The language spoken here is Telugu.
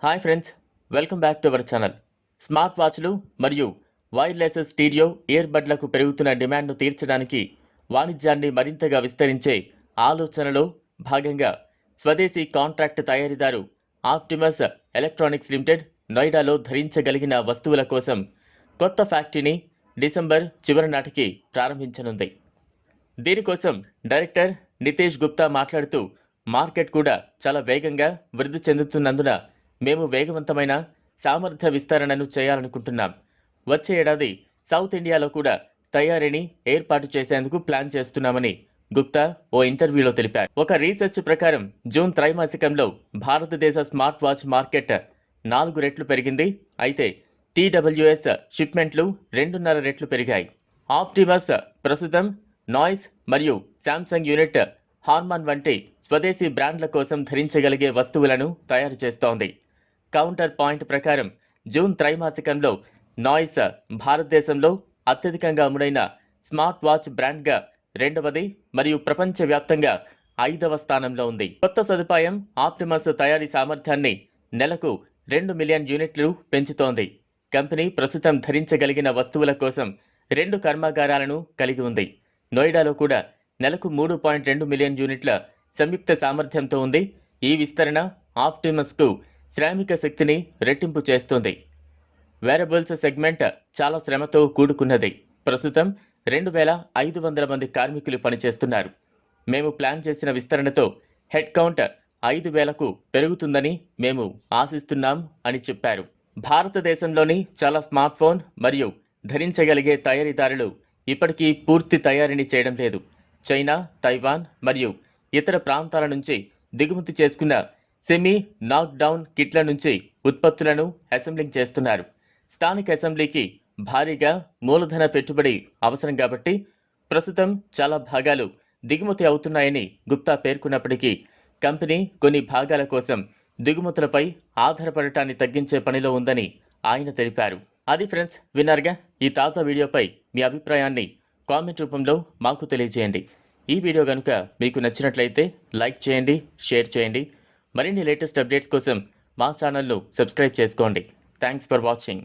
Hi friends, welcome back to our channel. Smart వాచ్లు మరియు వైర్లెస్ స్టీరియో ఇయర్ బడ్లకు పెరుగుతున్న డిమాండ్ను తీర్చడానికి వాణిజ్యాన్ని మరింతగా విస్తరించే ఆలోచనలో భాగంగా స్వదేశీ కాంట్రాక్ట్ తయారీదారు ఆప్టిమస్ ఎలక్ట్రానిక్స్ లిమిటెడ్ నోయిడాలో ధరించగలిగిన వస్తువుల కోసం కొత్త ఫ్యాక్టరీని డిసెంబర్ చివరి నాటికి ప్రారంభించనుంది. దీనికోసం డైరెక్టర్ నితేష్ గుప్తా మాట్లాడుతూ, మార్కెట్ కూడా చాలా వేగంగా వృద్ధి చెందుతున్నందున మేము వేగవంతమైన సామర్థ్య విస్తరణను చేయాలనుకుంటున్నాం. వచ్చే ఏడాది సౌత్ ఇండియాలో కూడా తయారీని ఏర్పాటు చేసేందుకు ప్లాన్ చేస్తున్నామని గుప్తా ఓ ఇంటర్వ్యూలో తెలిపారు. ఒక రీసెర్చ్ ప్రకారం జూన్ త్రైమాసికంలో భారతదేశ స్మార్ట్ వాచ్ మార్కెట్ 4 రెట్లు పెరిగింది. అయితే TWS షిప్మెంట్లు 2.5 రెట్లు పెరిగాయి. ఆప్టిమస్ ప్రస్తుతం నాయిస్ మరియు శాంసంగ్ యూనిట్, హార్మాన్ వంటి స్వదేశీ బ్రాండ్ల కోసం ధరించగలిగే వస్తువులను తయారు చేస్తోంది. కౌంటర్ పాయింట్ ప్రకారం జూన్ త్రైమాసికంలో నాయిస్ భారతదేశంలో అత్యధికంగా అమ్ముడైన స్మార్ట్ వాచ్ బ్రాండ్గా 2వది మరియు ప్రపంచవ్యాప్తంగా 5వ స్థానంలో ఉంది. కొత్త సదుపాయం ఆప్టిమస్ తయారీ సామర్థ్యాన్ని నెలకు 2 మిలియన్ యూనిట్లు పెంచుతోంది. కంపెనీ ప్రస్తుతం ధరించగలిగిన వస్తువుల కోసం 2 కర్మాగారాలను కలిగి ఉంది. నోయిడాలో కూడా నెలకు 3.2 మిలియన్ యూనిట్ల సంయుక్త సామర్థ్యంతో ఉంది. ఈ విస్తరణ ఆప్టిమస్కు శ్రామిక శక్తిని రెట్టింపు చేస్తుంది. వేరబుల్స్ సెగ్మెంట్ చాలా శ్రమతో కూడుకున్నది. ప్రస్తుతం 2,500 మంది కార్మికులు పనిచేస్తున్నారు. మేము ప్లాన్ చేసిన విస్తరణతో హెడ్ కౌంట్ 5,000కు పెరుగుతుందని మేము ఆశిస్తున్నాం అని చెప్పారు. భారతదేశంలోని చాలా స్మార్ట్ ఫోన్ మరియు ధరించగలిగే తయారీదారులు ఇప్పటికీ పూర్తి తయారీని చేయడం లేదు. చైనా, తైవాన్ మరియు ఇతర ప్రాంతాల నుంచి దిగుమతి చేసుకున్న సెమీ నాక్డౌన్ కిట్ల నుంచి ఉత్పత్తులను అసెంబ్లింగ్ చేస్తున్నారు. స్థానిక అసెంబ్లీకి భారీగా మూలధన పెట్టుబడి అవసరం కాబట్టి ప్రస్తుతం చాలా భాగాలు దిగుమతి అవుతున్నాయని గుప్తా పేర్కొన్నప్పటికీ కంపెనీ కొన్ని భాగాల కోసం దిగుమతులపై ఆధారపడటాన్ని తగ్గించే పనిలో ఉందని ఆయన తెలిపారు. అది ఫ్రెండ్స్, విన్నారుగా. ఈ తాజా వీడియోపై మీ అభిప్రాయాన్ని కామెంట్ రూపంలో మాకు తెలియజేయండి. ఈ వీడియో కనుక మీకు నచ్చినట్లయితే లైక్ చేయండి, షేర్ చేయండి. మరిన్ని లేటెస్ట్ అప్డేట్స్ కోసం మా ఛానల్ను సబ్స్క్రైబ్ చేసుకోండి. Thanks for watching.